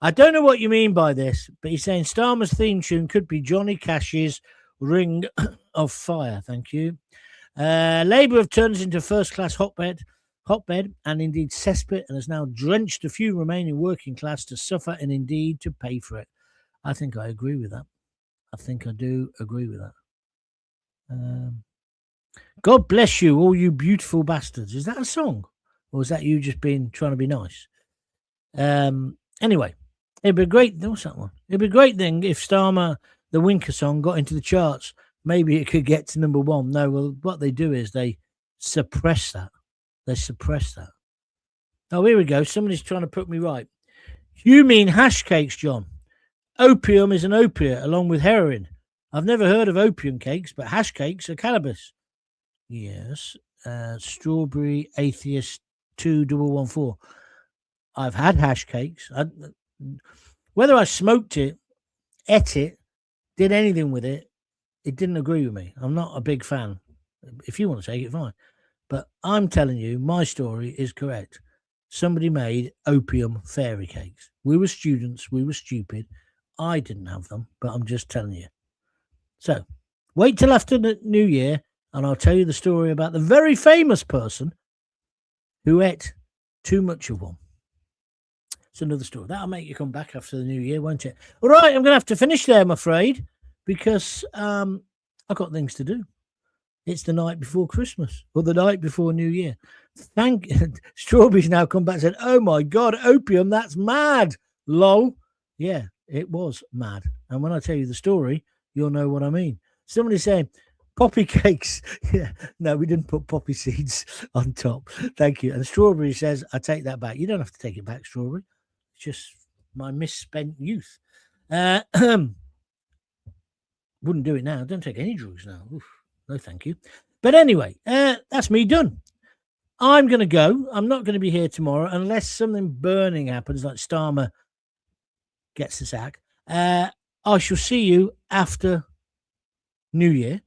I don't know what you mean by this, but he's saying Starmer's theme tune could be Johnny Cash's Ring of Fire. Thank you. Labour have turned us into first-class hotbed, and indeed cesspit, and has now drenched a few remaining working class to suffer and indeed to pay for it. I think I agree with that. I think I do agree with that. God bless you, all you beautiful bastards. Is that a song? Or is that you just trying to be nice? Anyway, it'd be great. What's that one? It'd be a great thing if Starmer, the Winker song, got into the charts. Maybe it could get to number one. No, well, what they do is they suppress that. They suppress that. Oh, here we go. Somebody's trying to put me right. You mean hash cakes, John? Opium is an opiate along with heroin. I've never heard of opium cakes, but hash cakes are cannabis. Yes. Strawberry Atheist 2114. I've had hash cakes. Whether I smoked it, ate it, did anything with it, it didn't agree with me. I'm not a big fan. If you want to take it, fine. But I'm telling you, my story is correct. Somebody made opium fairy cakes. We were students. We were stupid. I didn't have them, but I'm just telling you. So wait till after the new year, and I'll tell you the story about the very famous person who ate too much of one. It's another story. That'll make you come back after the new year, won't it? All right, I'm going to have to finish there, I'm afraid, because I've got things to do. It's the night before Christmas or the night before New Year. Strawberry's now come back and said, oh, my God, opium, that's mad. Lol. Yeah, it was mad. And when I tell you the story, you'll know what I mean. Somebody's saying, Poppy cakes. Yeah. No, we didn't put poppy seeds on top. Thank you. And Strawberry says, I take that back. You don't have to take it back, Strawberry. It's just my misspent youth. Wouldn't do it now. Don't take any drugs now. Oof. No, thank you. But anyway, that's me done. I'm going to go. I'm not going to be here tomorrow unless something burning happens, like Starmer gets the sack. I shall see you after New Year.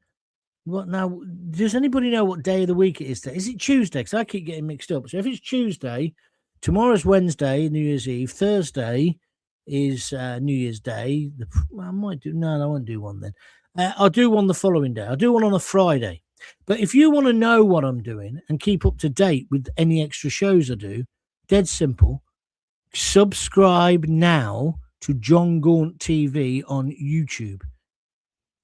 What now? Does anybody know what day of the week it is today? Is it Tuesday? Because I keep getting mixed up. So if it's Tuesday, tomorrow's Wednesday, New Year's Eve. Thursday is New Year's Day. I might do. No, I won't do one then. I'll do one the following day. I'll do one on a Friday. But if you want to know what I'm doing and keep up to date with any extra shows I do, dead simple, subscribe now to John Gaunt TV on YouTube.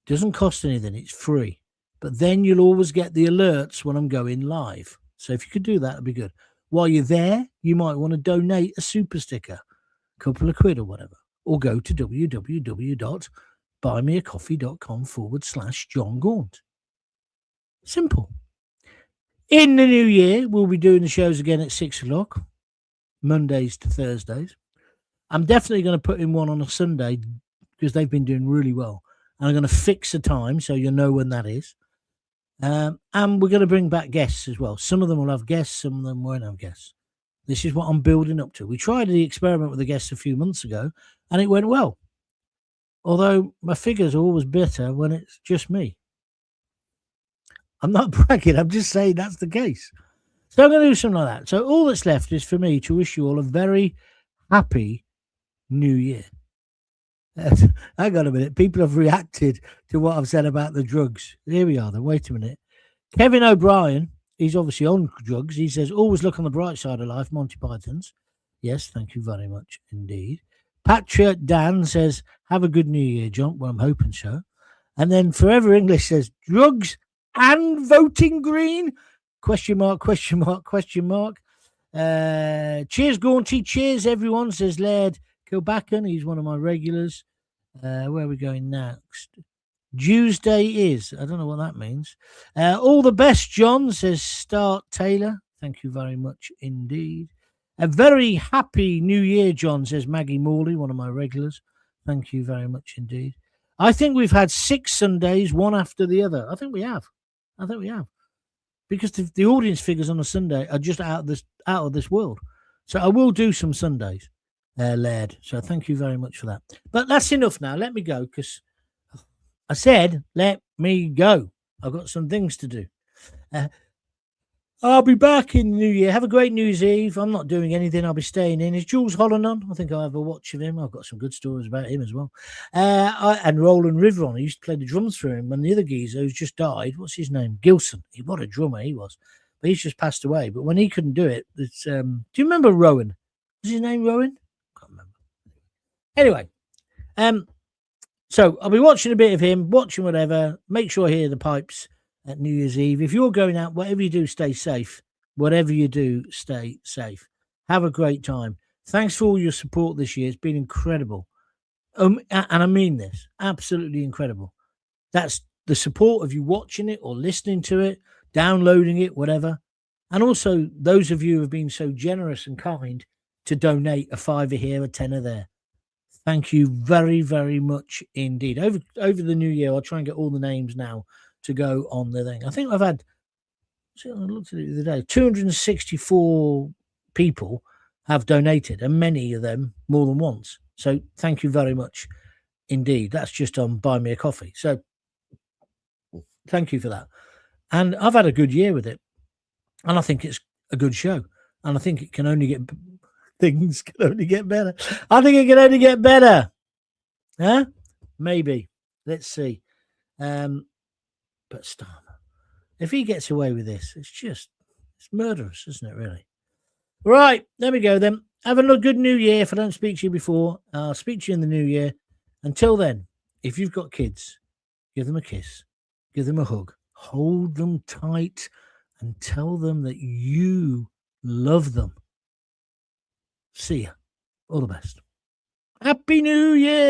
Doesn't cost anything. It's free. But then you'll always get the alerts when I'm going live. So if you could do that, it'd be good. While you're there, you might want to donate a super sticker, a couple of quid or whatever, or go to www.buymeacoffee.com/John Gaunt. Simple. In the new year, we'll be doing the shows again at 6 o'clock, Mondays to Thursdays. I'm definitely going to put in one on a Sunday because they've been doing really well. And I'm going to fix the time so you'll know when that is. And we're going to bring back guests as well. Some of them will have guests, some of them won't have guests. This is what I'm building up to. We tried the experiment with the guests a few months ago, and it went well. Although my figures are always better when it's just me. I'm not bragging, I'm just saying that's the case. So I'm going to do something like that. So all that's left is for me to wish you all a very happy New Year. Hang on a minute. People have reacted to what I've said about the drugs. Here we are then. Wait a minute. Kevin O'Brien, he's obviously on drugs. He says, always look on the bright side of life, Monty Python's. Yes, thank you very much indeed. Patriot Dan says, have a good New Year, John. Well, I'm hoping so. And then Forever English says, drugs and voting green? Question mark, question mark, question mark. Cheers, Gaunty. Cheers, everyone, says Laird Kilbacken. He's one of my regulars. Where are we going next? Tuesday is. I don't know what that means. All the best, John, says Start Taylor. Thank you very much indeed. A very happy New Year, John, says Maggie Morley, one of my regulars. Thank you very much indeed. I think we've had 6 Sundays, one after the other. I think we have. Because the audience figures on a Sunday are just out of this world. So I will do some Sundays, Laird. So thank you very much for that. But that's enough now. Let me go, because I said let me go. I've got some things to do. I'll be back in the new year. Have a great New Year's Eve. I'm not doing anything. I'll be staying in. Is Jules Holland on? I think I'll have a watch of him. I've got some good stories about him as well. And Roland Riveron. I used to play the drums for him. And the other geezer who's just died, what's his name? Gilson. What a drummer he was. But he's just passed away. But when he couldn't do it, it's, do you remember Rowan? Was his name Rowan? Can't remember. Anyway, so I'll be watching a bit of him, watching whatever. Make sure I hear the pipes at New Year's Eve. If you're going out, whatever you do, stay safe. Whatever you do, stay safe. Have a great time. Thanks for all your support this year. It's been incredible. And I mean this, absolutely incredible. That's the support of you watching it or listening to it, downloading it, whatever. And also those of you who have been so generous and kind to donate a $5 here, a $10 there. Thank you very, very much indeed. Over the new year, I'll try and get all the names now to go on the thing. I think I've had, I looked at it the other day, 264 people have donated, and many of them more than once. So thank you very much indeed. That's just on Buy Me a Coffee. So thank you for that. And I've had a good year with it. And I think it's a good show. And I think it can only get, things can only get better. I think it can only get better. Huh? Maybe. Let's see. But Starmer, if he gets away with this, it's murderous, isn't it, really? Right, there we go then. Have a good New Year. If I don't speak to you before, I'll speak to you in the New Year. Until then, if you've got kids, give them a kiss, give them a hug, hold them tight, and tell them that you love them. See ya. All the best. Happy New Year.